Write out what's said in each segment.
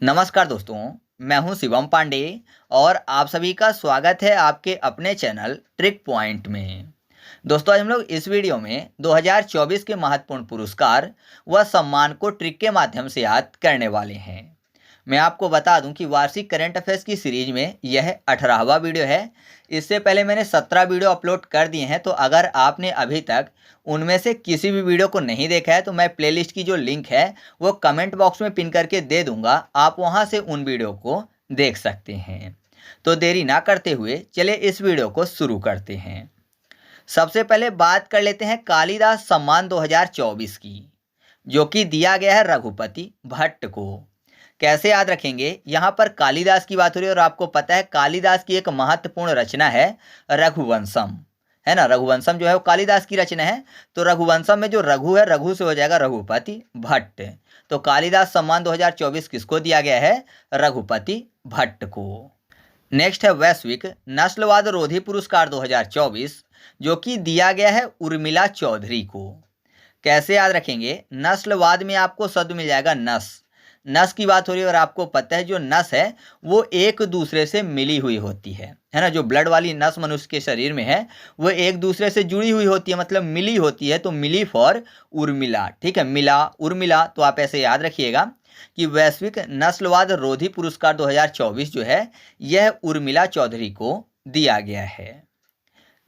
नमस्कार दोस्तों, मैं हूं शिवम पांडे और आप सभी का स्वागत है आपके अपने चैनल ट्रिक पॉइंट में। दोस्तों, आज हम लोग इस वीडियो में 2024 के महत्वपूर्ण पुरस्कार व सम्मान को ट्रिक के माध्यम से याद करने वाले हैं। मैं आपको बता दूं कि वार्षिक करंट अफेयर्स की सीरीज में यह 18वां वीडियो है। इससे पहले मैंने 17 वीडियो अपलोड कर दिए हैं, तो अगर आपने अभी तक उनमें से किसी भी वीडियो को नहीं देखा है तो मैं प्लेलिस्ट की जो लिंक है वो कमेंट बॉक्स में पिन करके दे दूंगा, आप वहां से उन वीडियो को देख सकते हैं। तो देरी ना करते हुए चलिए इस वीडियो को शुरू करते हैं। सबसे पहले बात कर लेते हैं कालिदास सम्मान 2024 की, जो कि दिया गया है रघुपति भट्ट को। कैसे याद रखेंगे, यहाँ पर कालिदास की बात हो रही है और आपको पता है कालिदास की एक महत्वपूर्ण रचना है रघुवंशम, है ना। रघुवंशम जो है वो कालिदास की रचना है। तो रघुवंशम में जो रघु है, रघु से हो जाएगा रघुपति भट्ट। तो कालिदास सम्मान 2024 किसको दिया गया है? रघुपति भट्ट को। नेक्स्ट है वैश्विक नस्लवाद रोधी पुरस्कार 2024, जो कि दिया गया है उर्मिला चौधरी को। कैसे याद रखेंगे, नस्लवाद में आपको शब्द मिल जाएगा नस। नस की बात हो रही है और आपको पता है जो नस है वो एक दूसरे से मिली हुई होती है ना। जो ब्लड वाली नस मनुष्य के शरीर में है वो एक दूसरे से जुड़ी हुई होती है, मतलब मिली होती है। तो मिली फॉर उर्मिला, ठीक है, मिला उर्मिला। तो आप ऐसे याद रखिएगा कि वैश्विक नस्लवाद रोधी पुरस्कार 2024 जो है यह उर्मिला चौधरी को दिया गया है।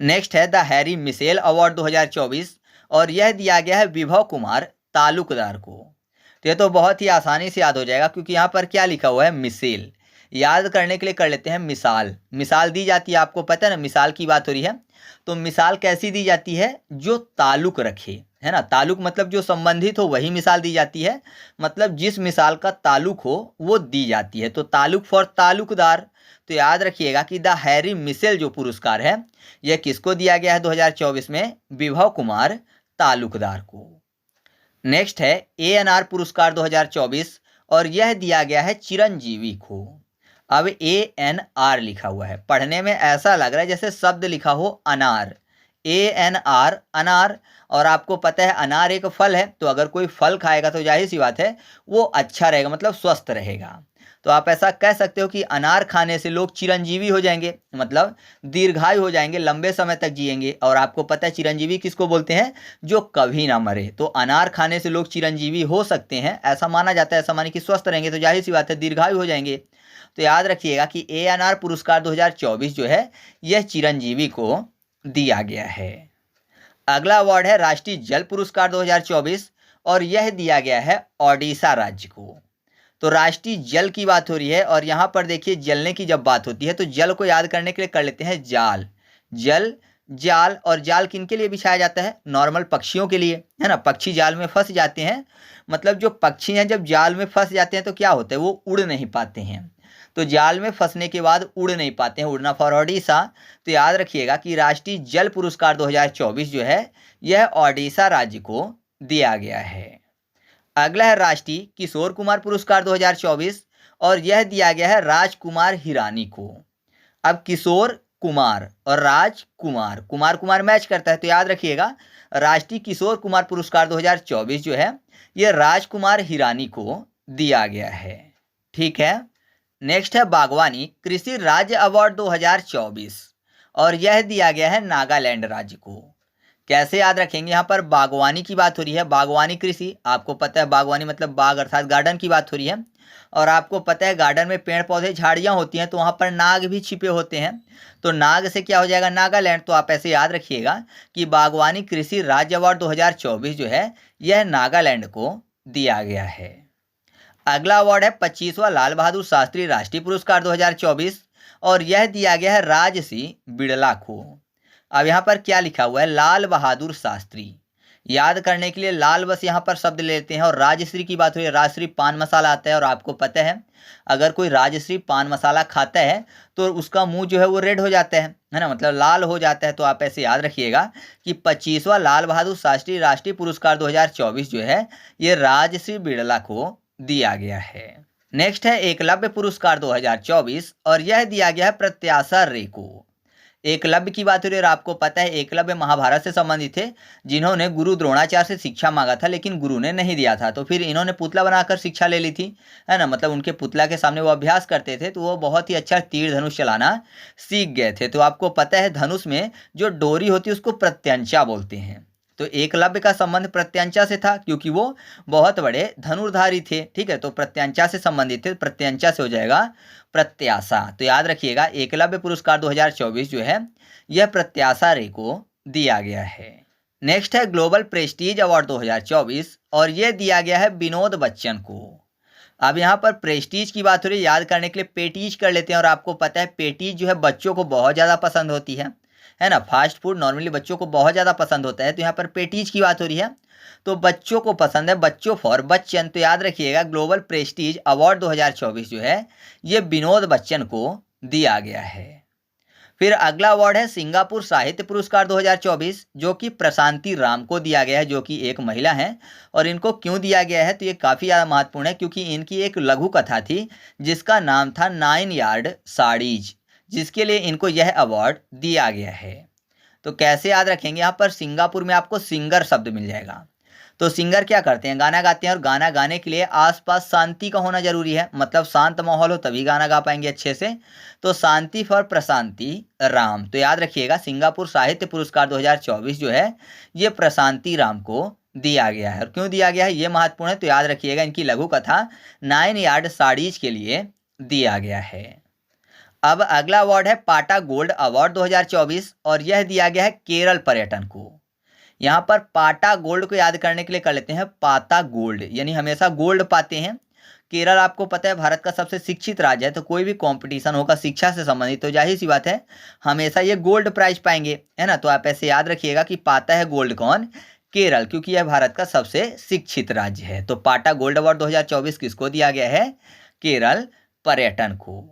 नेक्स्ट है द हैरी मिशेल अवार्ड 2024 और यह दिया गया है विभव कुमार तालुकदार को। तो ये तो बहुत ही आसानी से याद हो जाएगा क्योंकि यहाँ पर क्या लिखा हुआ है? मिसेल। याद करने के लिए कर लेते हैं मिसाल। मिसाल दी जाती है, आपको पता है ना, मिसाल की बात हो रही है। तो मिसाल कैसी दी जाती है? जो ताल्लुक रखे, है ना। ताल्लुक मतलब जो संबंधित हो वही मिसाल दी जाती है, मतलब जिस मिसाल का ताल्लुक हो वो दी जाती है। तो ताल्लुक फॉर ताल्लुकदार। तो याद रखिएगा कि द हैरी मिशेल जो पुरस्कार है यह किसको दिया गया है 2024 में? विभव कुमार तालुकदार को। नेक्स्ट है ANR पुरस्कार 2024 और यह दिया गया है चिरंजीवी को। अब ANR लिखा हुआ है, पढ़ने में ऐसा लग रहा है जैसे शब्द लिखा हो अनार। ANR अनार, और आपको पता है अनार एक फल है, तो अगर कोई फल खाएगा तो जाहिर सी बात है वो अच्छा रहेगा, मतलब स्वस्थ रहेगा। तो आप ऐसा कह सकते हो कि अनार खाने से लोग चिरंजीवी हो जाएंगे, मतलब दीर्घायु हो जाएंगे, लंबे समय तक जिएंगे। और आपको पता है चिरंजीवी किसको बोलते हैं? जो कभी ना मरे। तो अनार खाने से लोग चिरंजीवी हो सकते हैं, ऐसा माना जाता है। ऐसा माने कि स्वस्थ रहेंगे तो जाहिर सी बात है दीर्घायु हो जाएंगे। तो याद रखिएगा कि ANR पुरस्कार 2024 जो है यह चिरंजीवी को दिया गया है। अगला अवार्ड है राष्ट्रीय जल पुरस्कार 2024 और यह दिया गया है ओडिशा राज्य को। तो राष्ट्रीय जल की बात हो रही है और यहाँ पर देखिए जलने की जब बात होती है तो जल को याद करने के लिए कर लेते हैं जाल। जल, जाल, और जाल किन के लिए बिछाया जाता है? नॉर्मल पक्षियों के लिए, है ना। पक्षी जाल में फंस जाते हैं, मतलब जो पक्षी हैं जब जाल में फंस जाते हैं तो क्या होता है? वो उड़ नहीं पाते हैं। तो जाल में फंसने के बाद उड़ नहीं पाते हैं, उड़ना फॉर ओडिशा। तो याद रखिएगा कि राष्ट्रीय जल पुरस्कार 2024 जो है यह ओडिशा राज्य को दिया गया है। अगला है राष्ट्रीय किशोर कुमार पुरस्कार 2024 और यह दिया गया है राजकुमार हिरानी को। अब किशोर कुमार और राजकुमार, कुमार कुमार मैच करता है, तो याद रखिएगा राष्ट्रीय किशोर कुमार पुरस्कार 2024 जो है यह राजकुमार हिरानी को दिया गया है। ठीक है। नेक्स्ट है बागवानी कृषि राज्य अवार्ड 2024 और यह दिया गया है नागालैंड राज्य को। कैसे याद रखेंगे, यहाँ पर बागवानी की बात हो रही है। बागवानी कृषि, आपको पता है बागवानी मतलब बाग अर्थात गार्डन की बात हो रही है। और आपको पता है गार्डन में पेड़ पौधे झाड़ियाँ होती हैं तो वहाँ पर नाग भी छिपे होते हैं। तो नाग से क्या हो जाएगा? नागालैंड। तो आप ऐसे याद रखिएगा कि बागवानी कृषि राज्य अवार्ड 2024 जो है यह नागालैंड को दिया गया है। अगला अवार्ड है 25वां लाल बहादुर शास्त्री राष्ट्रीय पुरस्कार 2024 और यह दिया गया है राजसी बिड़ला को। अब यहाँ पर क्या लिखा हुआ है? लाल बहादुर शास्त्री। याद करने के लिए लाल बस यहाँ पर शब्द लेते हैं और राजश्री की बात हुई है। राजश्री पान मसाला आता है और आपको पता है अगर कोई राजश्री पान मसाला खाता है तो उसका मुंह जो है वो रेड हो जाता है ना, मतलब लाल हो जाता है। तो आप ऐसे याद रखिएगा कि 25वां लाल बहादुर शास्त्री राष्ट्रीय पुरस्कार 2024 जो है ये राजश्री बिड़ला को दिया गया है। नेक्स्ट है एकलव्य पुरस्कार 2024 और यह दिया गया है प्रत्याशा रे को। एकलव्य की बात हो रही है और आपको पता है एकलव्य महाभारत से संबंधित थे, जिन्होंने गुरु द्रोणाचार्य से शिक्षा मांगा था लेकिन गुरु ने नहीं दिया था, तो फिर इन्होंने पुतला बनाकर शिक्षा ले ली थी, है ना। मतलब उनके पुतला के सामने वो अभ्यास करते थे तो वो बहुत ही अच्छा तीर धनुष चलाना सीख गए थे। तो आपको पता है धनुष में जो डोरी होती है उसको प्रत्यंचा बोलते हैं। तो एकलव्य का संबंध प्रत्यंचा से था क्योंकि वो बहुत बड़े धनुर्धारी थे, ठीक है। तो प्रत्यंचा से संबंधित थे, प्रत्यंचा से हो जाएगा प्रत्याशा। तो याद रखिएगा एकलव्य पुरस्कार 2024 जो है यह प्रत्याशा रे को दिया गया है। नेक्स्ट है ग्लोबल प्रेस्टीज अवार्ड 2024 और यह दिया गया है विनोद बच्चन को। अब यहाँ पर प्रेस्टीज की बात हो रही है, याद करने के लिए पेटीज कर लेते हैं। और आपको पता है पेटीज जो है बच्चों को बहुत ज़्यादा पसंद होती है ना। फास्ट फूड नॉर्मली बच्चों को बहुत ज़्यादा पसंद होता है, तो यहाँ पर पेटीज की बात हो रही है तो बच्चों को पसंद है, बच्चों फॉर बच्चन। तो याद रखिएगा ग्लोबल प्रेस्टीज अवार्ड 2024 जो है ये विनोद बच्चन को दिया गया है। फिर अगला अवार्ड है सिंगापुर साहित्य पुरस्कार 2024 जो कि प्रशांति राम को दिया गया है, जो कि एक महिला हैं। और इनको क्यों दिया गया है तो ये काफ़ी ज़्यादा महत्वपूर्ण है क्योंकि इनकी एक लघु कथा थी जिसका नाम था 9 यार्ड साड़ीज, जिसके लिए इनको यह अवार्ड दिया गया है। तो कैसे याद रखेंगे, यहाँ पर सिंगापुर में आपको सिंगर शब्द मिल जाएगा। तो सिंगर क्या करते हैं, गाना गाते हैं और गाना गाने के लिए आसपास शांति का होना जरूरी है, मतलब शांत माहौल हो तभी गाना गा पाएंगे अच्छे से। तो शांति फॉर प्रशांति राम। तो याद रखिएगा सिंगापुर साहित्य पुरस्कार 2024 जो है ये प्रशांति राम को दिया गया है। और क्यों दिया गया है ये महत्वपूर्ण है, तो याद रखिएगा इनकी लघु कथा 9 यार्ड साड़ीज के लिए दिया गया है। अब अगला अवार्ड है पाटा गोल्ड अवार्ड 2024 और यह दिया गया है केरल पर्यटन को। यहाँ पर पाटा गोल्ड को याद करने के लिए कर लेते हैं पाता गोल्ड, यानी हमेशा गोल्ड पाते हैं। केरल आपको पता है भारत का सबसे शिक्षित राज्य है, तो कोई भी कंपटीशन होगा शिक्षा से संबंधित तो जाहिर सी बात है हमेशा ये गोल्ड प्राइज पाएंगे, है ना। तो आप ऐसे याद रखिएगा कि पाता है गोल्ड कौन, केरल, क्योंकि यह भारत का सबसे शिक्षित राज्य है। तो पाटा गोल्ड अवार्ड 2024 किसको दिया गया है, केरल पर्यटन को।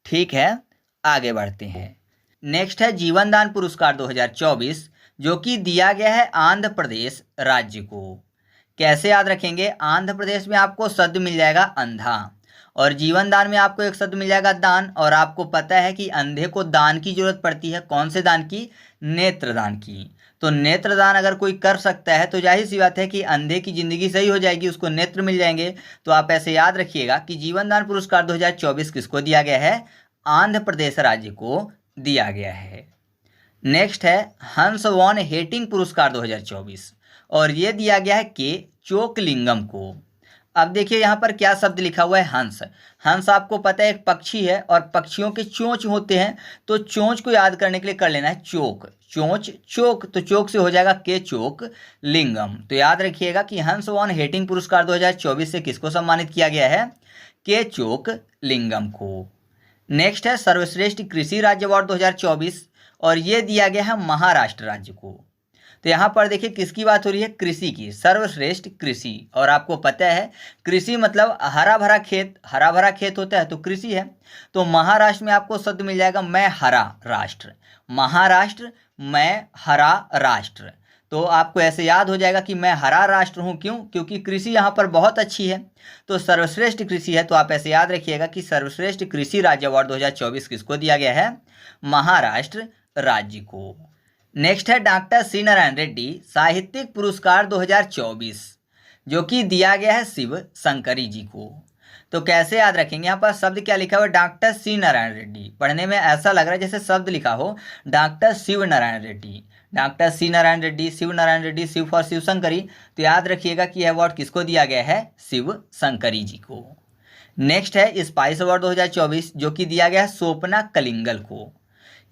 ठीक है, आगे बढ़ते हैं। नेक्स्ट है जीवन दान पुरस्कार 2024 जो कि दिया गया है आंध्र प्रदेश राज्य को। कैसे याद रखेंगे, आंध्र प्रदेश में आपको शब्द मिल जाएगा अंधा और जीवन दान में आपको एक शब्द मिल जाएगा दान। और आपको पता है कि अंधे को दान की जरूरत पड़ती है, कौन से दान की, नेत्रदान की। तो नेत्रदान अगर कोई कर सकता है तो जाहिर सी बात है कि अंधे की जिंदगी सही हो जाएगी, उसको नेत्र मिल जाएंगे। तो आप ऐसे याद रखिएगा कि जीवन दान पुरस्कार 2024 किसको दिया गया है, आंध्र प्रदेश राज्य को दिया गया है। नेक्स्ट है हंस वॉन हेटिंग पुरस्कार 2024 और ये दिया गया है के चोकलिंगम को। अब देखिए यहाँ पर क्या शब्द लिखा हुआ है, हंस। हंस आपको पता है एक पक्षी है और पक्षियों के चोंच होते हैं, तो चोंच को याद करने के लिए कर लेना है चोक, चोंच चोक, तो चोक से हो जाएगा के चोक लिंगम। तो याद रखिएगा कि हंस वॉन हेटिंग पुरस्कार 2024 से किसको सम्मानित किया गया है, के चोक लिंगम को। नेक्स्ट है सर्वश्रेष्ठ कृषि राज्य अवार्ड 2024 और ये दिया गया है महाराष्ट्र राज्य को। तो यहाँ पर देखिए किसकी बात हो रही है, कृषि की, सर्वश्रेष्ठ कृषि। और आपको पता है कृषि मतलब हरा भरा खेत, हरा भरा खेत होता है तो कृषि है। तो महाराष्ट्र में आपको शब्द मिल जाएगा मैं हरा राष्ट्र, महाराष्ट्र मैं हरा राष्ट्र। तो आपको ऐसे याद हो जाएगा कि मैं हरा राष्ट्र हूँ, क्यों, क्योंकि कृषि यहाँ पर बहुत अच्छी है। तो सर्वश्रेष्ठ कृषि है, तो आप ऐसे याद रखिएगा कि सर्वश्रेष्ठ कृषि राज्य अवार्ड 2024 किसको दिया गया है, महाराष्ट्र राज्य को। नेक्स्ट है डॉक्टर सी नारायण रेड्डी साहित्यिक पुरस्कार 2024 जो कि दिया गया है शिव शंकरी जी को। तो कैसे याद रखेंगे, यहाँ पर शब्द क्या लिखा हुआ है, डॉक्टर सी नारायण रेड्डी। पढ़ने में ऐसा लग रहा है जैसे शब्द लिखा हो doctor Shiv Narayan Reddy, doctor C Narayan Reddy, Shiv Narayan Reddy, Shiv for Shiv Shankari. तो याद रखिएगा कि यह अवार्ड किसको दिया गया है, शिव शंकरी जी को। नेक्स्ट है स्पाइस अवार्ड 2024 जो कि दिया गया है स्वप्ना कलिंगल को।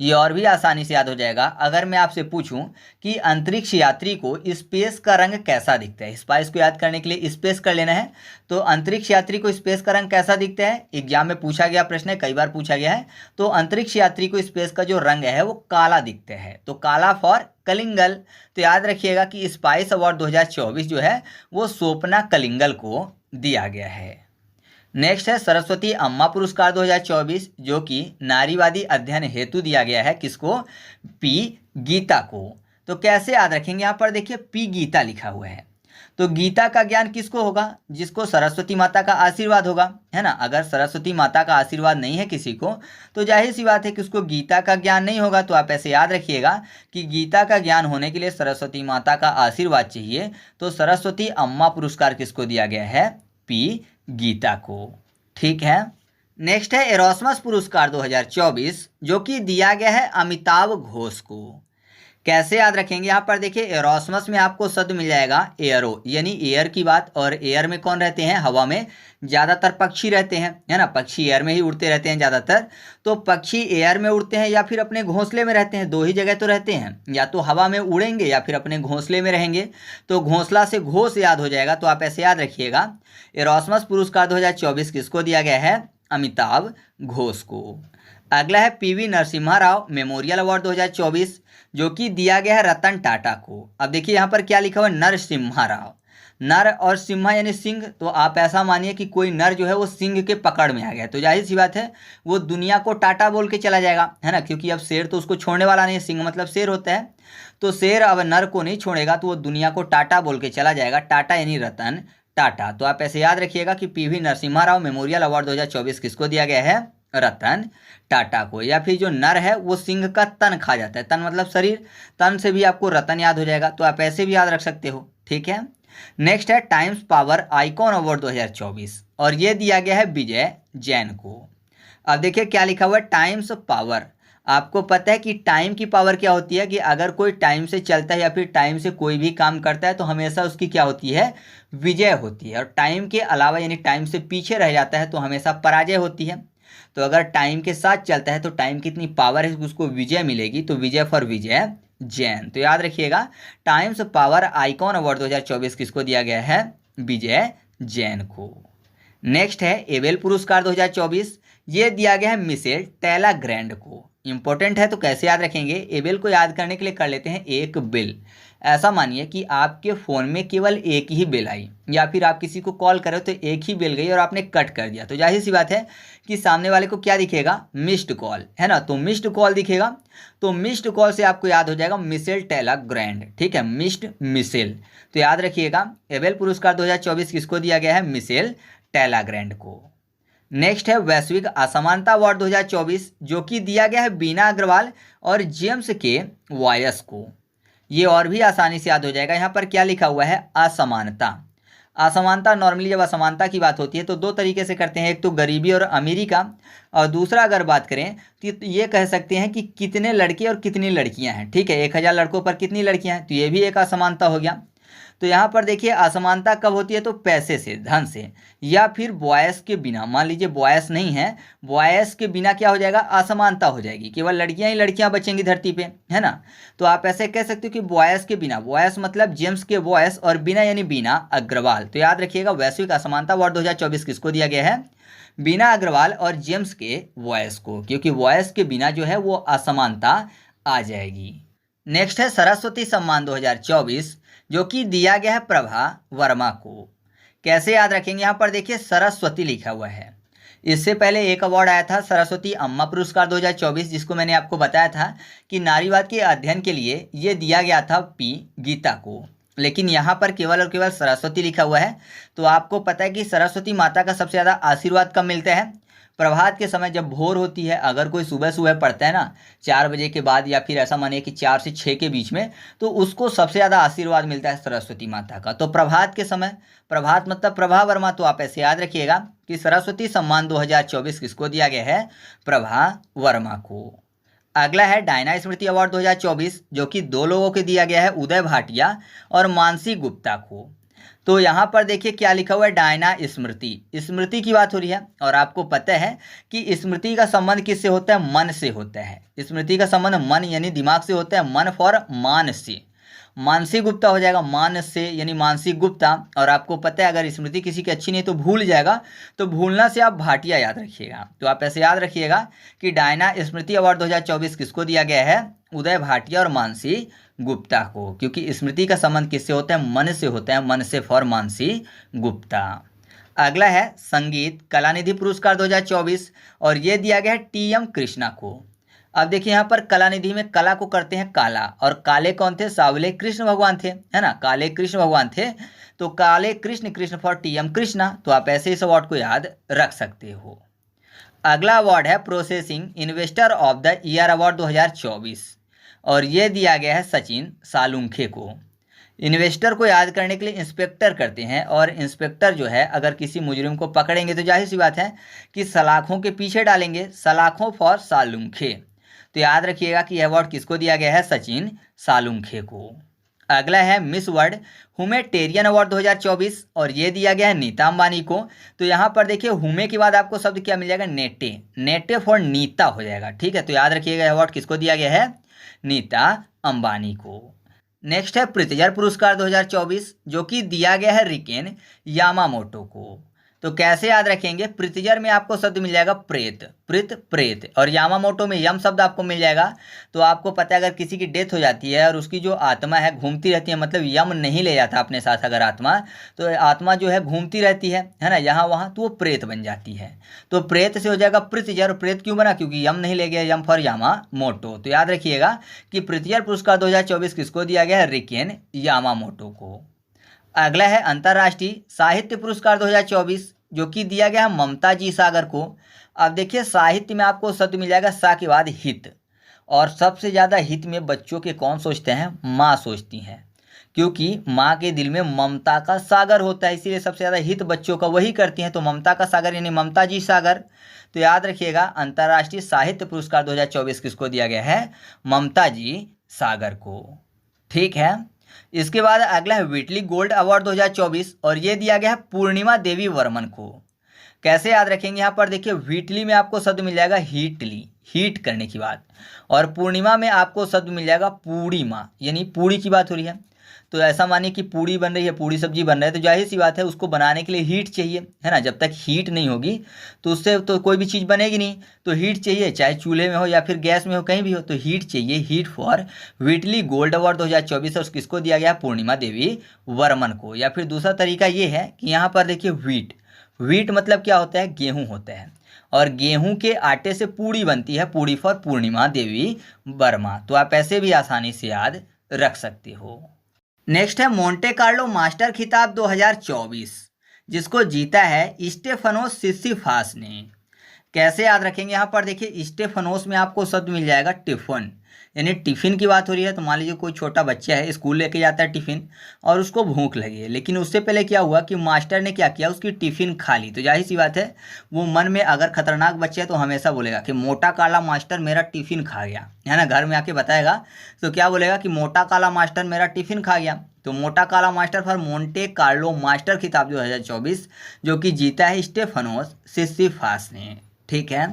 ये और भी आसानी से याद हो जाएगा अगर मैं आपसे पूछूं कि अंतरिक्ष यात्री को स्पेस का रंग कैसा दिखता है। स्पाइस को याद करने के लिए स्पेस कर लेना है, तो अंतरिक्ष यात्री को स्पेस का रंग कैसा दिखता है, एग्जाम में पूछा गया प्रश्न है, कई बार पूछा गया है। तो अंतरिक्ष यात्री को स्पेस का जो रंग है वो काला दिखता है, तो काला फॉर कलिंगल। तो याद रखिएगा कि स्पाइस अवार्ड 2024 जो है वो स्वप्ना कलिंगल को दिया गया है। नेक्स्ट है सरस्वती अम्मा पुरस्कार 2024 जो कि नारीवादी अध्ययन हेतु दिया गया है, किसको, पी गीता को। तो कैसे याद रखेंगे, यहाँ पर देखिए पी गीता लिखा हुआ है, तो तो गीता का ज्ञान किसको होगा? जिसको सरस्वती माता का आशीर्वाद होगा, है ना। अगर सरस्वती माता का आशीर्वाद नहीं है किसी को तो जाहिर सी बात है कि उसको गीता का ज्ञान नहीं होगा। तो आप ऐसे याद रखिएगा कि गीता का ज्ञान होने के लिए सरस्वती माता का आशीर्वाद चाहिए। तो सरस्वती अम्मा पुरस्कार किसको दिया गया है? पी गीता को। ठीक है। नेक्स्ट है एरोस्मस पुरस्कार 2024, जो कि दिया गया है अमिताभ घोष को। कैसे याद रखेंगे? यहाँ पर देखिए एरोस्मस में आपको शब्द मिल जाएगा एयरो, यानी एयर की बात। और एयर में कौन रहते हैं? हवा में ज़्यादातर पक्षी रहते हैं, है ना। पक्षी एयर में ही उड़ते रहते हैं ज़्यादातर। तो पक्षी एयर में उड़ते हैं या फिर अपने घोंसले में रहते हैं, दो ही जगह तो रहते हैं, या तो हवा में उड़ेंगे या फिर अपने घोंसले में रहेंगे। तो घोंसला से घोष याद हो जाएगा। तो आप ऐसे याद रखिएगा एरोस्मस पुरस्कार 2024 किसको दिया गया है? अमिताभ घोष को। अगला है PV Narasimha Rao memorial award 2024, जो कि दिया गया है रतन टाटा को। अब देखिए यहाँ पर क्या लिखा हुआ है? नरसिम्हा राव। नर और सिम्हा यानी सिंह। तो आप ऐसा मानिए कि कोई नर जो है वो सिंह के पकड़ में आ गया, तो जाहिर सी बात है वो दुनिया को टाटा बोल के चला जाएगा, है ना। क्योंकि अब शेर तो उसको छोड़ने वाला नहीं है, सिंह मतलब शेर होता है। तो शेर अब नर को नहीं छोड़ेगा तो वो दुनिया को टाटा बोल के चला जाएगा। टाटा यानी रतन टाटा। तो आप ऐसे याद रखिएगा कि PV Narasimha Rao memorial award 2024 किसको दिया गया है? रतन टाटा को। या फिर जो नर है वो सिंह का तन खा जाता है, तन मतलब शरीर, तन से भी आपको रतन याद हो जाएगा। तो आप ऐसे भी याद रख सकते हो। ठीक है। नेक्स्ट है टाइम्स पावर आइकॉन अवार्ड 2024, और ये दिया गया है विजय जैन को। अब देखिए क्या लिखा हुआ है? Times power. आपको पता है कि टाइम की पावर क्या होती है? कि अगर कोई टाइम से चलता है या फिर टाइम से कोई भी काम करता है तो हमेशा उसकी क्या होती है? विजय होती है। और टाइम के अलावा यानी टाइम से पीछे रह जाता है तो हमेशा पराजय होती है। तो अगर टाइम के साथ चलता है तो टाइम की इतनी पावर है कि उसको विजय मिलेगी। तो विजय फॉर विजय जैन। तो याद रखिएगा टाइम्स पावर आइकॉन अवार्ड 2024 किसको दिया गया है? विजय जैन को। नेक्स्ट है एबेल पुरस्कार 2024, ये दिया गया है मिशेल टेलाग्रैंड को। इंपॉर्टेंट है तो कैसे याद रखेंगे? एबेल को याद करने के लिए कर लेते हैं एक बिल। ऐसा मानिए कि आपके फ़ोन में केवल एक ही बिल आई, या फिर आप किसी को कॉल करो तो एक ही बिल गई और आपने कट कर दिया। तो जाहिर सी बात है कि सामने वाले को क्या दिखेगा? मिस्ड कॉल, है ना। तो मिस्ड कॉल दिखेगा। तो मिस्ड कॉल से आपको याद हो जाएगा मिशेल टेलाग्रैंड। ठीक है, मिस्ड मिशेल। तो याद रखिएगा एबेल पुरस्कार 2024 किसको दिया गया है? मिशेल टेलाग्रैंड को। नेक्स्ट है वैश्विक असमानता अवार्ड 2024, जो कि दिया गया है बीना अग्रवाल और जेम्स के वॉयस को। ये और भी आसानी से याद हो जाएगा। यहाँ पर क्या लिखा हुआ है? असमानता। असमानता नॉर्मली जब असमानता की बात होती है तो दो तरीके से करते हैं, एक तो गरीबी और अमीरी का, और दूसरा अगर बात करें तो ये कह सकते हैं कि कितने लड़के और कितनी लड़कियां हैं। ठीक है, 1000 लड़कों पर कितनी लड़कियां हैं, तो ये भी एक असमानता हो गया। तो यहाँ पर देखिए असमानता कब होती है? तो पैसे से, धन से, या फिर बॉयस के बिना। मान लीजिए बॉयस नहीं है, बॉयस के बिना क्या हो जाएगा? असमानता हो जाएगी, केवल लड़कियां ही लड़कियां बचेंगी धरती पे, है ना। तो आप ऐसे कह सकते हो कि बॉयस के बिना, बॉयस मतलब जेम्स के बॉयस, और बिना यानी बीना अग्रवाल। तो याद रखिएगा वैश्विक असमानता अवार्ड 2024 किसको दिया गया है? बीना अग्रवाल और जेम्स के वॉयस को, क्योंकि वॉयस के बिना जो है वो असमानता आ जाएगी। नेक्स्ट है सरस्वती सम्मान 2024, जो कि दिया गया है प्रभा वर्मा को। कैसे याद रखेंगे? यहाँ पर देखिए सरस्वती लिखा हुआ है। इससे पहले एक अवार्ड आया था सरस्वती अम्मा पुरस्कार 2024, जिसको मैंने आपको बताया था कि नारीवाद के अध्ययन के लिए ये दिया गया था पी गीता को। लेकिन यहाँ पर केवल और केवल सरस्वती लिखा हुआ है। तो आपको पता है कि सरस्वती माता का सबसे ज़्यादा आशीर्वाद कब मिलता है? प्रभात के समय, जब भोर होती है। अगर कोई सुबह सुबह पढ़ता है ना 4 बजे के बाद, या फिर ऐसा मानिए कि 4 से 6 के बीच में, तो उसको सबसे ज़्यादा आशीर्वाद मिलता है सरस्वती माता का। तो प्रभात के समय, प्रभात मतलब प्रभा वर्मा। तो आप ऐसे याद रखिएगा कि सरस्वती सम्मान 2024 किसको दिया गया है? प्रभा वर्मा को। अगला है डायना स्मृति अवार्ड 2024, जो कि 2 लोगों को दिया गया है, उदय भाटिया और मानसी गुप्ता को। तो यहाँ पर देखिए क्या लिखा हुआ है? डायना स्मृति। स्मृति की बात हो रही है, और आपको पता है कि स्मृति का संबंध किससे होता है? मन से होता है। स्मृति का संबंध मन यानी दिमाग से होता है। मन फॉर मान से। मानसी गुप्ता हो जाएगा मान से, यानी मानसी गुप्ता। और आपको पता है अगर स्मृति किसी की अच्छी नहीं तो भूल जाएगा, तो भूलना से आप भाटिया याद रखिएगा। तो आप ऐसे याद रखिएगा कि डायना स्मृति अवार्ड 2024 किसको दिया गया है? उदय भाटिया और मानसी गुप्ता को, क्योंकि स्मृति का संबंध किससे होता है? मन से होता है। मन से फॉर मानसी गुप्ता। अगला है संगीत कलानिधि पुरस्कार 2024, और ये दिया गया है टी एम कृष्णा को। अब देखिए यहाँ पर कलानिधि में कला को करते हैं काला, और काले कौन थे? सावले कृष्ण भगवान थे, है ना, काले कृष्ण भगवान थे। तो काले कृष्ण, कृष्ण फॉर टीएम कृष्णा, तो आप ऐसे इस अवार्ड को याद रख सकते हो। अगला अवार्ड है processing investor of the year award 2024, और ये दिया गया है सचिन सालुंखे को। इन्वेस्टर को याद करने के लिए इंस्पेक्टर करते हैं, और इंस्पेक्टर जो है अगर किसी मुजरिम को पकड़ेंगे तो जाहिर सी बात है कि सलाखों के पीछे डालेंगे, सलाखों फॉर सालुंखे। तो याद रखिएगा कि यह अवार्ड किसको दिया गया है? सचिन सालुंखे को। अगला है मिस वर्ल्ड ह्यूमैनिटेरियन अवार्ड 2024, और ये दिया गया है नीता अंबानी को। तो यहाँ पर देखिए हुमे के बाद आपको शब्द क्या मिल जाएगा? नेटे, नेटे फॉर नीता हो जाएगा, ठीक है। तो याद रखिएगा अवार्ड किसको दिया गया है? नीता अंबानी को। नेक्स्ट है प्रित्जर पुरस्कार 2024, जो कि दिया गया है रिकेन यामामोटो को। तो कैसे याद रखेंगे? प्रित्जर में आपको शब्द मिल जाएगा प्रेत, प्रित प्रेत, और यामामोटो में यम शब्द आपको मिल जाएगा। तो आपको पता है अगर किसी की डेथ हो जाती है और उसकी जो आत्मा है घूमती रहती है, मतलब यम नहीं ले जाता अपने साथ अगर आत्मा, तो आत्मा जो है घूमती रहती है ना, यहाँ वहाँ, तो वो प्रेत बन जाती है। तो प्रेत से हो जाएगा प्रित्जर। प्रेत क्यों बना? क्योंकि यम नहीं ले गया, यम फॉर यामामोटो। तो याद रखिएगा कि प्रित्जर पुरस्कार 2024 किसको दिया गया है? रिकेन यामामोटो को। अगला है अंतर्राष्ट्रीय साहित्य पुरस्कार 2024, जो कि दिया गया है ममता जी सागर को। अब देखिए साहित्य में आपको शब्द मिल जाएगा सा के बाद हित, और सबसे ज़्यादा हित में बच्चों के कौन सोचते हैं? माँ सोचती हैं, क्योंकि माँ के दिल में ममता का सागर होता है, इसीलिए सबसे ज़्यादा हित बच्चों का वही करती हैं। तो ममता का सागर यानी ममता जी सागर। तो याद रखिएगा अंतर्राष्ट्रीय साहित्य पुरस्कार 2024 किसको दिया गया है? ममता जी सागर को, ठीक है। इसके बाद अगला है व्हिटली गोल्ड अवार्ड 2024, और ये दिया गया है पूर्णिमा देवी वर्मन को। कैसे याद रखेंगे? यहाँ पर देखिए व्हिटली में आपको शब्द मिल जाएगा हीटली, हीट करने की बात, और पूर्णिमा में आपको शब्द मिल जाएगा पूर्णिमा, यानी पूड़ी की बात हो रही है। तो ऐसा मानिए कि पूड़ी बन रही है, पूड़ी सब्जी बन रहा है, तो जाहिर सी बात है उसको बनाने के लिए हीट चाहिए, है ना। जब तक हीट नहीं होगी तो उससे तो कोई भी चीज़ बनेगी नहीं। तो हीट चाहिए, चाहे चूल्हे में हो या फिर गैस में हो, कहीं भी हो, तो हीट चाहिए। Heat for Whitley gold award 2024 और किसको दिया गया? पूर्णिमा देवी वर्मन को। या फिर दूसरा तरीका ये है कि यहाँ पर देखिए व्हीट, व्हीट मतलब क्या होता है? गेहूँ होता है, और गेहूं के आटे से पूड़ी बनती है, पूड़ी फॉर पूर्णिमा देवी वर्मा। तो आप ऐसे भी आसानी से याद रख सकते हो। नेक्स्ट है मोंटे कार्लो मास्टर खिताब 2024, जिसको जीता है स्टेफनोस सिसिफास ने। कैसे याद रखेंगे? यहाँ पर देखिए स्टेफनोस में आपको शब्द मिल जाएगा टिफिन, यानी टिफिन की बात हो रही है। तो मान लीजिए कोई छोटा बच्चा है, स्कूल लेके जाता है टिफिन, और उसको भूख लगी है, लेकिन उससे पहले क्या हुआ कि मास्टर ने क्या किया? उसकी टिफिन खा ली। तो जाहिर सी बात है वो मन में अगर खतरनाक बच्चा है तो हमेशा बोलेगा कि मोटा काला मास्टर मेरा टिफिन खा गया, है ना। घर में आके बताएगा तो क्या बोलेगा कि मोटा काला मास्टर मेरा टिफिन खा गया। तो मोटा काला master for Monte Carlo master खिताब 2024, जो कि जीता है स्टेफनोस सिसिफास ने, ठीक है।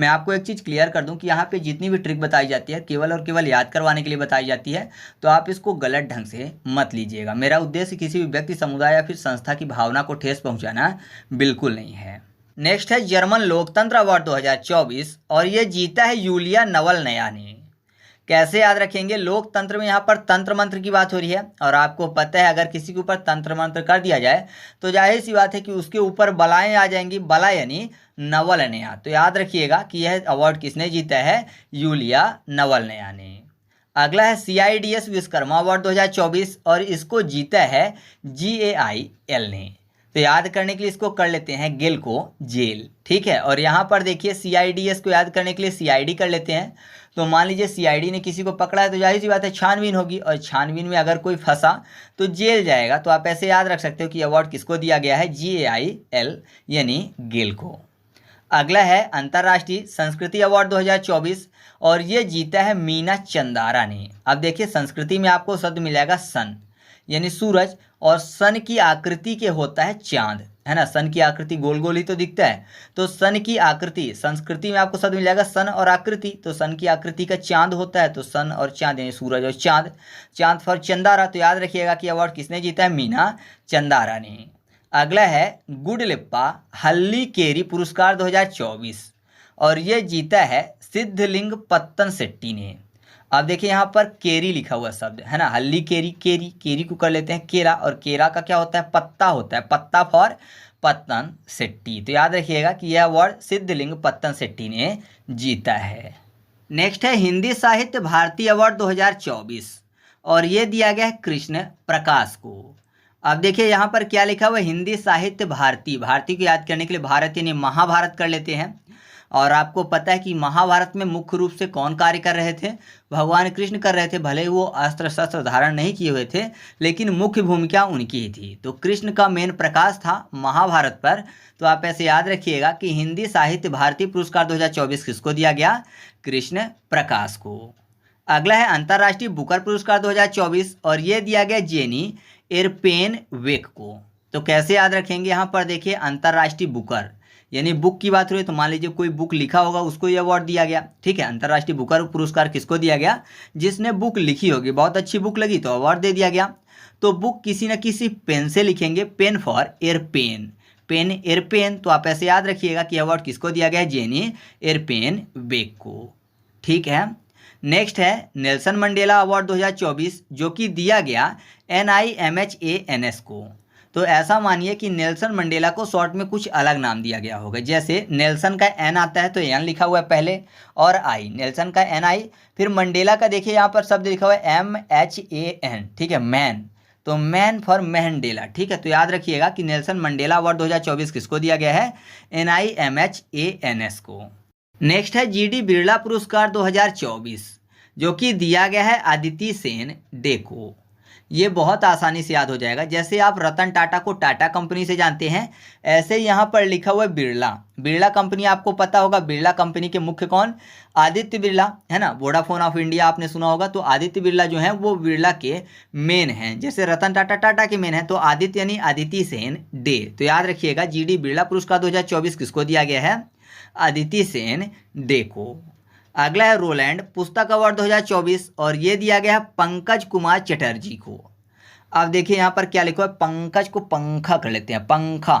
मैं आपको एक चीज़ क्लियर कर दूं कि यहाँ पे जितनी भी ट्रिक बताई जाती है केवल और केवल याद करवाने के लिए बताई जाती है, तो आप इसको गलत ढंग से मत लीजिएगा। मेरा उद्देश्य किसी भी व्यक्ति, समुदाय या फिर संस्था की भावना को ठेस पहुँचाना बिल्कुल नहीं है। नेक्स्ट है जर्मन लोकतंत्र अवार्ड 2024, और ये जीता है यूलिया नवलनया ने। कैसे याद रखेंगे? लोकतंत्र में यहाँ पर तंत्र मंत्र की बात हो रही है, और आपको पता है अगर किसी के ऊपर तंत्र मंत्र कर दिया जाए तो जाहिर सी बात है कि उसके ऊपर बलाएं आ जाएंगी, बला यानी नवलनया। तो याद रखिएगा कि यह अवार्ड किसने जीता है? यूलिया नवलनया ने। अगला है CIDS विश्वकर्मा अवार्ड 2024, और इसको जीता है GAIL ने। तो याद करने के लिए इसको कर लेते हैं गेल को जेल, ठीक है। और यहाँ पर देखिए CIDS को याद करने के लिए CID कर लेते हैं। तो मान लीजिए CID ने किसी को पकड़ा है तो जाहिर सी बात है छानबीन होगी, और छानबीन में अगर कोई फंसा तो जेल जाएगा। तो आप ऐसे याद रख सकते हो कि अवार्ड किसको दिया गया है? GAIL यानी गेल को। अगला है अंतर्राष्ट्रीय संस्कृति अवार्ड 2024, और ये जीता है मीना चंदारा ने। अब देखिए संस्कृति में आपको शब्द मिलेगा सन यानी सूरज, और सन की आकृति के होता है चांद, है ना। सन की आकृति गोल गोल ही तो दिखता है, तो सन की आकृति संस्कृति में आपको शब्द मिल जाएगा सन और आकृति। तो सन की आकृति का चांद होता है, तो सन और चांद यानी सूरज और चांद, चांद फॉर चंदारा। तो याद रखिएगा कि अवार्ड किसने जीता है? मीना चंदारा ने। अगला है गुडलिप्पा हल्लीकेरी पुरस्कार 2024, और ये जीता है सिद्धलिंग पत्तन शेट्टी ने। अब देखिए यहाँ पर केरी लिखा हुआ शब्द है ना, हल्ली केरी, केरी, केरी को कर लेते हैं केरा, और केरा का क्या होता है? पत्ता होता है, पत्ता फॉर पत्तन शेट्टी। तो याद रखिएगा कि यह अवार्ड सिद्धलिंग पत्तन शेट्टी ने जीता है। नेक्स्ट है हिंदी साहित्य भारती अवार्ड 2024 और ये दिया गया है कृष्ण प्रकाश को। अब देखिए यहाँ पर क्या लिखा हुआ है, हिंदी साहित्य भारती, भारती को याद करने के लिए भारत यानी महाभारत कर लेते हैं। और आपको पता है कि महाभारत में मुख्य रूप से कौन कार्य कर रहे थे, भगवान कृष्ण कर रहे थे। भले ही वो अस्त्र शस्त्र धारण नहीं किए हुए थे, लेकिन मुख्य भूमिका उनकी ही थी। तो कृष्ण का मेन प्रकाश था महाभारत पर। तो आप ऐसे याद रखिएगा कि हिंदी साहित्य भारती पुरस्कार 2024 किसको दिया गया, कृष्ण प्रकाश को। अगला है अंतर्राष्ट्रीय बुकर पुरस्कार 2024 और ये दिया गया जेनी एरपेन वेक को। तो कैसे याद रखेंगे, यहाँ पर देखिए अंतर्राष्ट्रीय बुकर यानी बुक की बात हुई तो मान लीजिए कोई बुक लिखा होगा उसको ये अवार्ड दिया गया, ठीक है। अंतर्राष्ट्रीय बुकर पुरस्कार किसको दिया गया, जिसने बुक लिखी होगी, बहुत अच्छी बुक लगी तो अवार्ड दे दिया गया। तो बुक किसी न किसी पेन से लिखेंगे, पेन फॉर एयरपेन, पेन एयरपेन। तो आप ऐसे याद रखिएगा कि अवार्ड किसको दिया गया है, जेनी एयरपेन वेक को, ठीक है। नेक्स्ट है नेल्सन मंडेला अवार्ड 2024 जो कि दिया गया NIMHANS को। तो ऐसा मानिए कि नेल्सन मंडेला को शॉर्ट में कुछ अलग नाम दिया गया होगा। जैसे नेल्सन का एन आता है तो एन लिखा हुआ है पहले और आई, नेल्सन का NI, फिर मंडेला का देखिए यहाँ पर शब्द लिखा हुआ है MHAN, ठीक है, मैन, तो मैन फॉर मैंडेला, ठीक है। तो याद रखिएगा कि नेल्सन मंडेला अवार्ड 2024 किसको दिया गया है, NIMHANS को। नेक्स्ट है GD बिरला पुरस्कार 2024 जो कि दिया गया है अदिति सेन डे को। ये बहुत आसानी से याद हो जाएगा। जैसे आप रतन टाटा को टाटा कंपनी से जानते हैं, ऐसे यहाँ पर लिखा हुआ है बिरला, बिरला कंपनी आपको पता होगा। बिरला कंपनी के मुख्य कौन, आदित्य बिरला, है ना। वोडाफोन ऑफ इंडिया आपने सुना होगा, तो आदित्य बिरला जो है वो बिरला के मेन हैं। जैसे रतन टाटा टाटा के मेन है, तो आदित्य यानी अदिति सेन डे। तो याद रखिएगा GD बिरला पुरस्कार 2024 किसको दिया गया है, अदिति सेन डे को। अगला है रोलैंड पुस्तक अवार्ड 2024 और ये दिया गया है पंकज कुमार चटर्जी को। अब देखिए यहाँ पर क्या लिखा है, पंकज को पंखा कर लेते हैं, पंखा।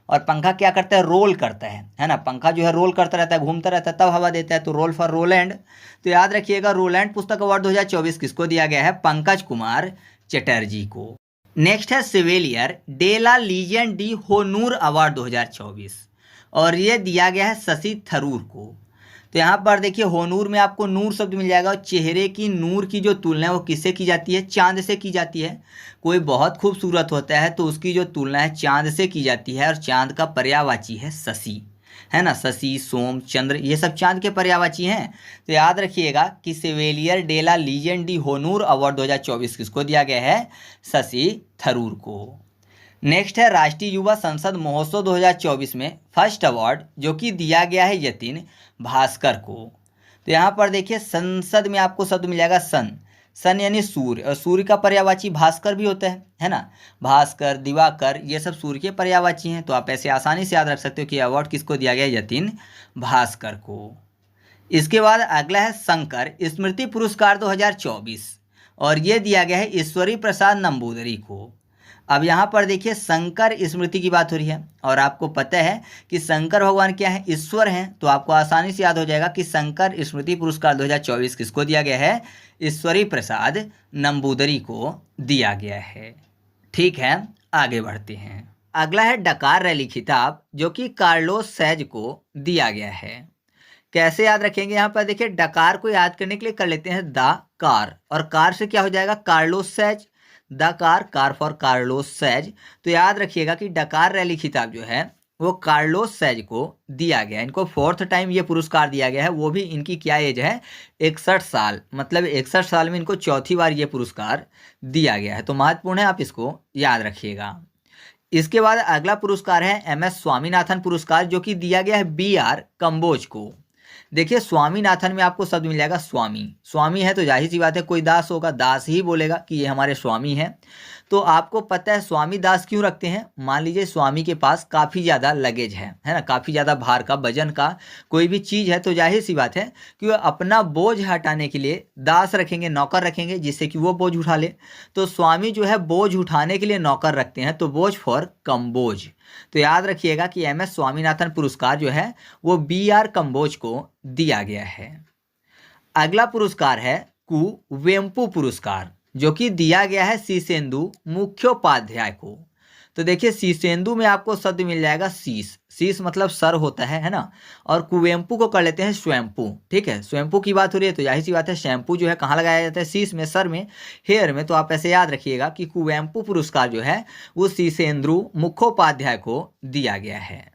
और पंखा क्या करता है, रोल करता है ना। पंखा जो है रोल करता रहता है, घूमता रहता है, तब हवा देता है, तो रोल फॉर रोलैंड। तो याद रखिएगा रोलैंड पुस्तक अवार्ड 2024 किसको दिया गया है, पंकज कुमार चटर्जी को। नेक्स्ट है सिवेलियर डेला लीजेंड डी होनूर अवार्ड 2024 और ये दिया गया है शशि थरूर को। तो यहाँ पर देखिए होनूर में आपको नूर शब्द मिल जाएगा और चेहरे की नूर की जो तुलना है वो किससे की जाती है, चांद से की जाती है। कोई बहुत खूबसूरत होता है तो उसकी जो तुलना है चांद से की जाती है और चांद का पर्यायवाची है शशि, है ना। शशि, सोम, चंद्र ये सब चांद के पर्यायवाची हैं। तो याद रखिएगा कि सिवेलियर डेला लीजेंड डी होनूर अवार्ड 2024 किसको दिया गया है, शशि थरूर को। नेक्स्ट है राष्ट्रीय युवा संसद महोत्सव 2024 में फर्स्ट अवार्ड जो कि दिया गया है यतिन भास्कर को। तो यहाँ पर देखिए संसद में आपको शब्द मिल जाएगा सन, सन यानी सूर्य, और सूर्य का पर्यायवाची भास्कर भी होता है ना। भास्कर, दिवाकर ये सब सूर्य के पर्यायवाची हैं। तो आप ऐसे आसानी से याद रख सकते हो कि अवार्ड किसको दिया गया, यतिन भास्कर को। इसके बाद अगला है शंकर स्मृति पुरस्कार 2024 और ये दिया गया है ईश्वरी प्रसाद नंबूदरी को। अब यहाँ पर देखिए शंकर स्मृति की बात हो रही है और आपको पता है कि शंकर भगवान क्या है, ईश्वर हैं। तो आपको आसानी से याद हो जाएगा कि शंकर स्मृति पुरस्कार 2024 किसको दिया गया है, ईश्वरी प्रसाद नंबूदरी को दिया गया है। ठीक है, आगे बढ़ते हैं। अगला है डकार रैली खिताब जो कि कार्लोस सैज को दिया गया है। कैसे याद रखेंगे, यहाँ पर देखिए डकार को याद करने के लिए कर लेते हैं द कार, और कार से क्या हो जाएगा, कार्लोस सैज, the car, car for car loans सैज। तो याद रखिएगा कि डकार रैली खिताब जो है वो कार्लोस सैज को दिया गया है। इनको 4th टाइम ये पुरस्कार दिया गया है, वो भी इनकी क्या एज है, 61 साल, मतलब 61 साल में इनको 4थी बार ये पुरस्कार दिया गया है। तो महत्वपूर्ण है, आप इसको याद रखिएगा। इसके बाद अगला पुरस्कार है MS स्वामीनाथन पुरस्कार जो कि दिया गया है BR कंबोज को। देखिए स्वामीनाथन में आपको शब्द मिल जाएगा स्वामी, स्वामी है तो जाहिर सी बात है कोई दास होगा, दास ही बोलेगा कि ये हमारे स्वामी हैं। तो आपको पता है स्वामी दास क्यों रखते हैं, मान लीजिए स्वामी के पास काफ़ी ज़्यादा लगेज है ना, काफ़ी ज़्यादा भार का, वजन का कोई भी चीज़ है, तो जाहिर सी बात है कि वो अपना बोझ हटाने के लिए दास रखेंगे, नौकर रखेंगे, जिससे कि वो बोझ उठा ले। तो स्वामी जो है बोझ उठाने के लिए नौकर रखते हैं, तो बोझ फॉर कम्बोज। तो याद रखिएगा कि MS स्वामीनाथन पुरस्कार जो है वो BR कंबोज को दिया गया है। अगला पुरस्कार है कुवेम्पु पुरस्कार जो कि दिया गया है शीर्षेंदु मुखोपाध्याय को। तो देखिए शीशेंदु में आपको शब्द मिल जाएगा शीश, शीश मतलब सर होता है ना। और कुवेम्पु को कर लेते हैं स्वयंपू, ठीक है, स्वयंपू की बात हो रही है तो जाहिर सी बात है शैम्पू जो है कहाँ लगाया जाता है, शीश में, सर में, हेयर में। तो आप ऐसे याद रखिएगा कि कुवेम्पु पुरस्कार जो है वो शीशेंद्र मुखोपाध्याय को दिया गया है।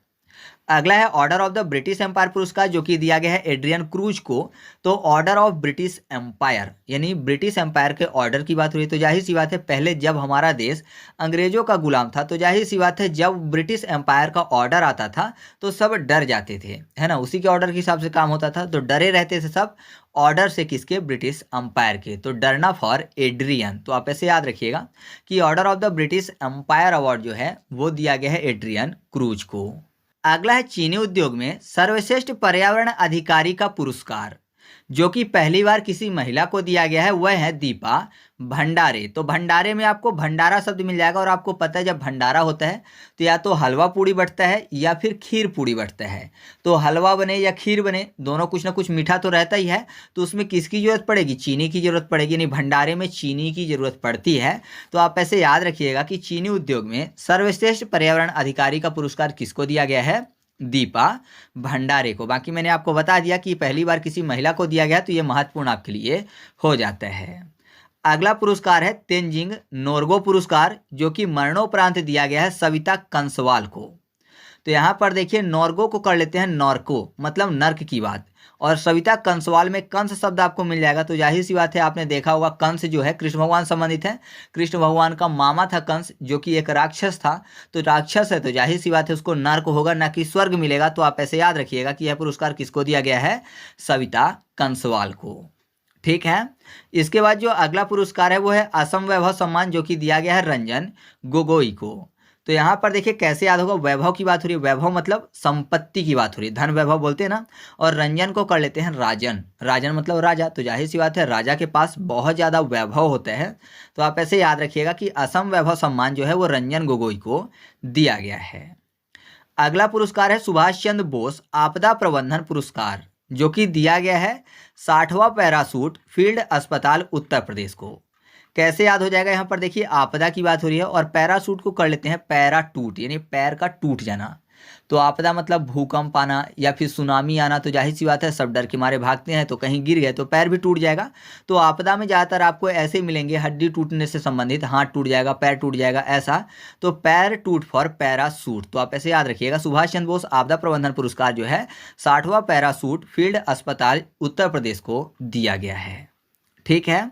अगला है Order of the British Empire पुरस्कार, जो कि दिया गया है एड्रियन क्रूज को। तो ऑर्डर ऑफ ब्रिटिश एम्पायर यानी ब्रिटिश एम्पायर के ऑर्डर की बात हुई तो जाहिर सी बात है पहले जब हमारा देश अंग्रेजों का गुलाम था तो जाहिर सी बात है जब ब्रिटिश एम्पायर का ऑर्डर आता था तो सब डर जाते थे, है ना, उसी के ऑर्डर के हिसाब से काम होता था, तो डरे रहते थे सब ऑर्डर से, किसके, ब्रिटिश एम्पायर के। तो डरना फॉर एड्रियन, तो आप ऐसे याद रखिएगा कि Order of the British Empire award जो है वो दिया गया है एड्रियन क्रूज को। अगला है चीनी उद्योग में सर्वश्रेष्ठ पर्यावरण अधिकारी का पुरस्कार, जो कि पहली बार किसी महिला को दिया गया है, वह है दीपा भंडारे। तो भंडारे में आपको भंडारा शब्द मिल जाएगा, और आपको पता है जब भंडारा होता है तो या तो हलवा पूड़ी बंटता है या फिर खीर पूड़ी बंटता है। तो हलवा बने या खीर बने, दोनों कुछ ना कुछ मीठा तो रहता ही है, तो उसमें किसकी जरूरत पड़ेगी, चीनी की जरूरत पड़ेगी, यानी भंडारे में चीनी की जरूरत पड़ती है। तो आप ऐसे याद रखिएगा कि चीनी उद्योग में सर्वश्रेष्ठ पर्यावरण अधिकारी का पुरस्कार किसको दिया गया है, दीपा भंडारे को। बाकी मैंने आपको बता दिया कि पहली बार किसी महिला को दिया गया तो ये महत्वपूर्ण आपके लिए हो जाता है। अगला पुरस्कार है तेंजिंग नोर्गे पुरस्कार, जो कि मरणोपरांत दिया गया है सविता कंसवाल को। तो यहाँ पर देखिए नोर्गे को कर लेते हैं नॉर्को, मतलब नर्क की बात, और सविता कंसवाल में कंस शब्द आपको मिल जाएगा। तो जाहिर सी बात है आपने देखा होगा कंस जो है कृष्ण भगवान संबंधित है, कृष्ण भगवान का मामा था कंस, जो कि एक राक्षस था। तो राक्षस है तो जाहिर सी बात है उसको नर्क होगा, ना कि स्वर्ग मिलेगा। तो आप ऐसे याद रखिएगा कि यह पुरस्कार किसको दिया गया है, सविता कंसवाल को, ठीक है। इसके बाद जो अगला पुरस्कार है वो है असम वैभव सम्मान, जो कि दिया गया है रंजन गोगोई को। तो यहाँ पर देखिए कैसे याद होगा, वैभव की बात हो रही है, वैभव मतलब संपत्ति की बात हो रही है, धन वैभव बोलते हैं ना। और रंजन को कर लेते हैं राजन, राजन मतलब राजा, तो जाहिर सी बात है राजा के पास बहुत ज़्यादा वैभव होता है। तो आप ऐसे याद रखिएगा कि असम वैभव सम्मान जो है वो रंजन गोगोई को दिया गया है। अगला पुरस्कार है सुभाष चंद्र बोस आपदा प्रबंधन पुरस्कार, जो कि दिया गया है 60वां पैराशूट फील्ड अस्पताल उत्तर प्रदेश को। कैसे याद हो जाएगा, यहाँ पर देखिए आपदा की बात हो रही है और पैराशूट को कर लेते हैं पैराटूट, यानी पैर का टूट जाना। तो आपदा मतलब भूकंप आना या फिर सुनामी आना, तो जाहिर सी बात है सब डर के मारे भागते हैं, तो कहीं गिर गए तो पैर भी टूट जाएगा। तो आपदा में ज़्यादातर आपको ऐसे मिलेंगे हड्डी टूटने से संबंधित, हाथ टूट जाएगा, पैर टूट जाएगा, ऐसा। तो पैर टूट फॉर पैराशूट, तो आप ऐसे याद रखिएगा सुभाष चंद्र बोस आपदा प्रबंधन पुरस्कार जो है 60वां पैराशूट फील्ड अस्पताल उत्तर प्रदेश को दिया गया है, ठीक है।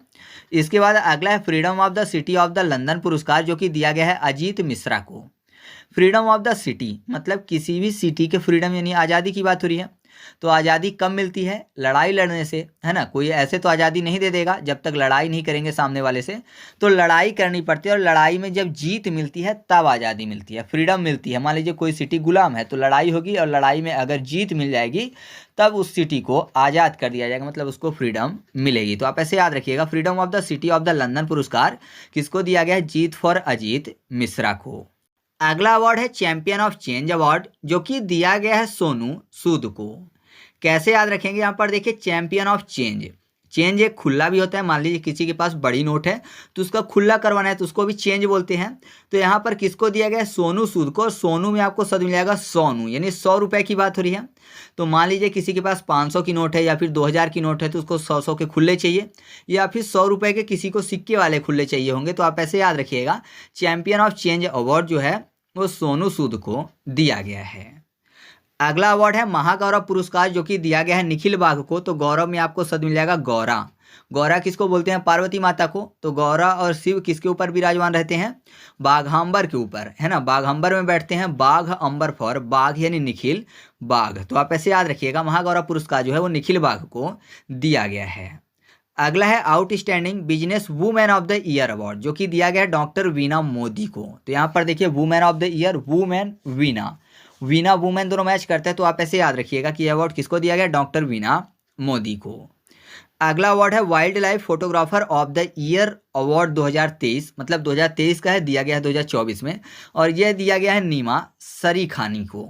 इसके बाद अगला है freedom of the city of the London पुरस्कार, जो कि दिया गया है अजीत मिश्रा को। फ्रीडम ऑफ द सिटी मतलब किसी भी सिटी के फ्रीडम यानी आज़ादी की बात हो रही है। तो आज़ादी कब मिलती है, लड़ाई लड़ने से, है ना। कोई ऐसे तो आज़ादी नहीं दे देगा जब तक लड़ाई नहीं करेंगे सामने वाले से, तो लड़ाई करनी पड़ती है, और लड़ाई में जब जीत मिलती है तब आज़ादी मिलती है, फ्रीडम मिलती है। मान लीजिए कोई सिटी गुलाम है तो लड़ाई होगी, और लड़ाई में अगर जीत मिल जाएगी तब उस सिटी को आज़ाद कर दिया जाएगा, मतलब उसको फ्रीडम मिलेगी। तो आप ऐसे याद रखिएगा freedom of the city of the London पुरस्कार किसको दिया गया है, जीत फॉर अजीत मिश्रा को। अगला अवार्ड है चैंपियन ऑफ चेंज अवार्ड, जो कि दिया गया है सोनू सूद को। कैसे याद रखेंगे, यहाँ पर देखिए चैंपियन ऑफ चेंज, चेंज एक खुला भी होता है, मान लीजिए किसी के पास बड़ी नोट है तो उसका खुला करवाना है तो उसको भी चेंज बोलते हैं। तो यहाँ पर किसको दिया गया है, सोनू सूद को। सोनू में आपको शब्द मिल जाएगा सोनू, यानी 100 रुपये की बात हो रही है। तो मान लीजिए किसी के पास 500 की नोट है या फिर 2000 की नोट है तो उसको 100 के खुले चाहिए, या फिर 100 रुपये के किसी को सिक्के वाले खुले चाहिए होंगे। तो आप ऐसे याद रखिएगा चैंपियन ऑफ चेंज अवार्ड जो है वो सोनू सूद को दिया गया है। अगला अवार्ड है महागौरव पुरस्कार, जो कि दिया गया है निखिल बाघ को। तो गौरव में आपको शब्द मिल जाएगा गौरा। गौरा किसको बोलते हैं, पार्वती माता को। तो गौरा और शिव किसके ऊपर विराजमान रहते हैं, बाघांबर के ऊपर, है ना, बाघांबर में बैठते हैं। बाघ अंबर फॉर बाघ यानी निखिल बाघ। तो आप ऐसे याद रखिएगा महागौरव पुरस्कार जो है वो निखिल बाघ को दिया गया है। अगला है outstanding business women of the year award, जो कि दिया गया है डॉक्टर वीना मोदी को। तो यहाँ पर देखिए women of the year, women Veena, Veena women दोनों मैच करते हैं। तो आप ऐसे याद रखिएगा कि यह अवार्ड किसको दिया गया, डॉक्टर वीना मोदी को। अगला अवार्ड है wild life photographer of the year award 2023, मतलब 2023 का है, दिया गया है 2024 में, और यह दिया गया है नीमा सरीखानी को।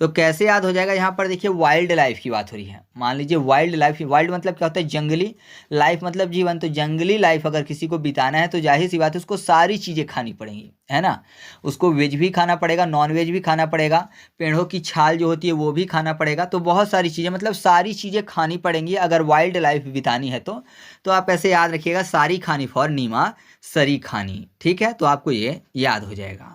तो कैसे याद हो जाएगा, यहाँ पर देखिए वाइल्ड लाइफ की बात हो रही है। मान लीजिए वाइल्ड लाइफ, वाइल्ड मतलब क्या होता है, जंगली, लाइफ मतलब जीवन, तो जंगली लाइफ अगर किसी को बिताना है तो जाहिर सी बात है उसको सारी चीज़ें खानी पड़ेंगी, है ना। उसको वेज भी खाना पड़ेगा, नॉन वेज भी खाना पड़ेगा, पेड़ों की छाल जो होती है वो भी खाना पड़ेगा, तो बहुत सारी चीज़ें, मतलब सारी चीज़ें खानी पड़ेंगी अगर वाइल्ड लाइफ बितानी है तो आप ऐसे याद रखिएगा, सारी खानी फॉर नीमा सरी खानी, ठीक है। तो आपको ये याद हो जाएगा।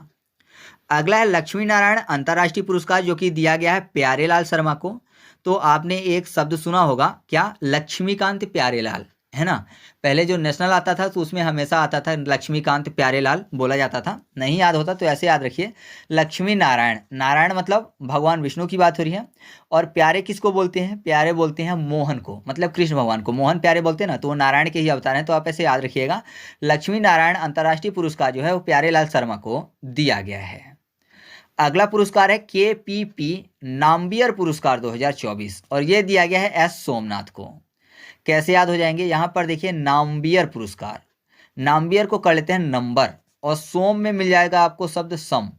अगला है लक्ष्मी नारायण अंतर्राष्ट्रीय पुरस्कार, जो कि दिया गया है प्यारेलाल शर्मा को। तो आपने एक शब्द सुना होगा क्या, लक्ष्मीकांत प्यारेलाल, है ना। पहले जो नेशनल आता था तो उसमें हमेशा आता था लक्ष्मीकांत प्यारेलाल बोला जाता था, नहीं याद होता तो ऐसे याद रखिए लक्ष्मी नारायण, नारायण मतलब भगवान विष्णु की बात हो रही है, और प्यारे किसको बोलते हैं, प्यारे बोलते हैं मोहन को, मतलब कृष्ण भगवान को मोहन प्यारे बोलते हैं ना, तो वो नारायण के ही अवतार हैं। तो आप ऐसे याद रखिएगा, लक्ष्मी नारायण अंतर्राष्ट्रीय पुरस्कार जो है वो प्यारेलाल शर्मा को दिया गया है। अगला पुरस्कार है KPP नाम्बियर पुरस्कार 2024, और ये दिया गया है S सोमनाथ को। कैसे याद हो जाएंगे, यहाँ पर देखिए नाम्बियर पुरस्कार, नाम्बियर को कर लेते हैं नंबर, और सोम में मिल जाएगा आपको शब्द सम,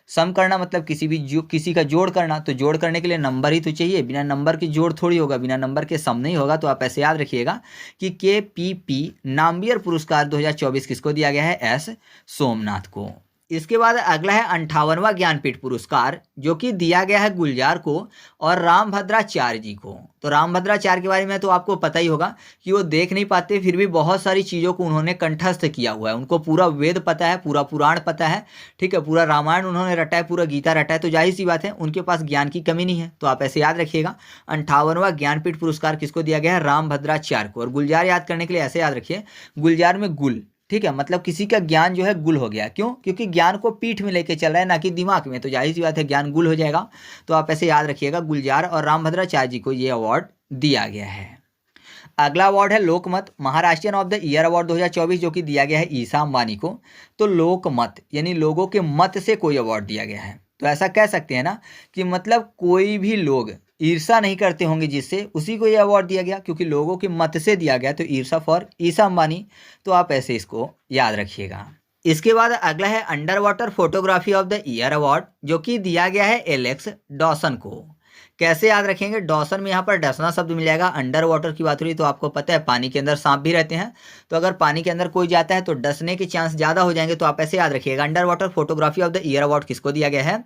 सम करना मतलब किसी का जोड़ करना, तो जोड़ करने के लिए नंबर ही तो चाहिए, बिना नंबर के जोड़ थोड़ी होगा, बिना नंबर के सम नहीं होगा। तो आप ऐसे याद रखिएगा कि KPP नाम्बियर पुरस्कार 2024 किसको दिया गया है, S सोमनाथ को। इसके बाद अगला है 58वां ज्ञानपीठ पुरस्कार, जो कि दिया गया है गुलजार को और रामभद्राचार्य जी को। तो रामभद्राचार्य के बारे में तो आपको पता ही होगा कि वो देख नहीं पाते, फिर भी बहुत सारी चीज़ों को उन्होंने कंठस्थ किया हुआ है, उनको पूरा वेद पता है, पूरा पुराण पता है, ठीक है, पूरा रामायण उन्होंने रटा है, पूरा गीता रटा है, तो जाहिर सी बात है उनके पास ज्ञान की कमी नहीं है। तो आप ऐसे याद रखिएगा 58वां ज्ञानपीठ पुरस्कार किसको दिया गया है, रामभद्राचार्य को। और गुलजार याद करने के लिए ऐसे याद रखिए, गुलजार में गुल, ठीक है, मतलब किसी का ज्ञान जो है गुल हो गया, क्यों, क्योंकि ज्ञान को पीठ में लेके चल रहा है ना कि दिमाग में, तो जाहिर सी बात है ज्ञान गुल हो जाएगा। तो आप ऐसे याद रखिएगा, गुलजार और रामभद्राचार्य जी को ये अवार्ड दिया गया है। अगला अवार्ड है Lokmat Maharashtrian of the year award 2024, जो कि दिया गया है ईशा अंबानी को। तो लोकमत यानी लोगों के मत से कोई अवार्ड दिया गया है, तो ऐसा कह सकते हैं ना कि मतलब कोई भी लोग ईर्षा नहीं करते होंगे जिससे, उसी को ये अवार्ड दिया गया, क्योंकि लोगों के मत से दिया गया, तो ईर्षा फॉर ईशा अंबानी। तो आप ऐसे इसको याद रखिएगा। इसके बाद अगला है under water photography of the year award, जो कि दिया गया है एलेक्स डॉसन को। कैसे याद रखेंगे, डॉसन में यहाँ पर डसना शब्द मिल जाएगा, अंडर वाटर की बात हो रही, तो आपको पता है पानी के अंदर सांप भी रहते हैं, तो अगर पानी के अंदर कोई जाता है तो डसने के चांस ज़्यादा हो जाएंगे। तो आप ऐसे याद रखिएगा, under water photography of the year award किसको दिया गया है,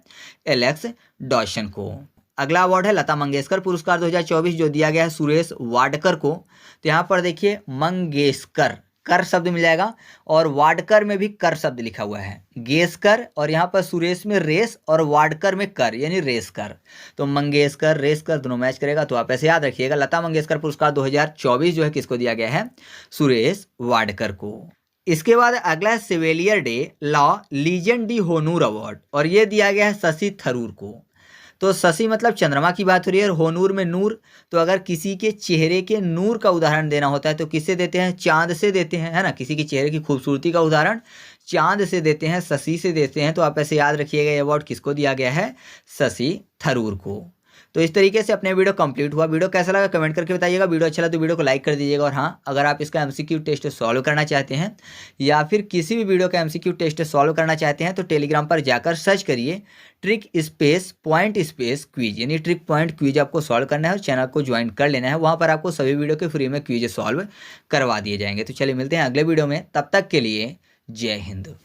एलेक्स डॉसन को। अगला अवार्ड है लता मंगेशकर पुरस्कार 2024, जो दिया गया है सुरेश वाडकर को। तो यहाँ पर देखिए मंगेशकर, कर शब्द मिल जाएगा, और वाडकर में भी कर शब्द लिखा हुआ है, गेसकर, और यहाँ पर सुरेश में रेस और वाडकर में कर यानी रेस कर, तो मंगेशकर रेसकर दोनों मैच करेगा। तो आप ऐसे याद रखिएगा, लता मंगेशकर पुरस्कार 2024 जो है किसको दिया गया है, सुरेश वाडकर को। इसके बाद अगला है सिविलियर डे लॉ लीजेंड डी होनूर अवार्ड, और ये दिया गया है शशि थरूर को। तो शशि मतलब चंद्रमा की बात हो रही है, और होनूर में नूर, तो अगर किसी के चेहरे के नूर का उदाहरण देना होता है तो किससे देते हैं, चांद से देते हैं, है ना। किसी के चेहरे की खूबसूरती का उदाहरण चांद से देते हैं, शशि से देते हैं। तो आप ऐसे याद रखिएगा, ये अवार्ड किसको दिया गया है, शशि थरूर को। तो इस तरीके से अपने वीडियो कंप्लीट हुआ। वीडियो कैसा लगा कमेंट करके बताइएगा, वीडियो अच्छा लगा तो वीडियो को लाइक कर दीजिएगा। और हाँ, अगर आप इसका MCQ टेस्ट सॉल्व करना चाहते हैं या फिर किसी भी वीडियो का MCQ टेस्ट सॉल्व करना चाहते हैं तो टेलीग्राम पर जाकर सर्च करिए trick space point space quiz, यानी ट्रिक पॉइंट क्विज आपको सॉल्व करना है और चैनल को ज्वाइन कर लेना है। वहाँ पर आपको सभी वीडियो के फ्री में क्विज सॉल्व करवा दिए जाएंगे। तो चलिए मिलते हैं अगले वीडियो में, तब तक के लिए जय हिंद।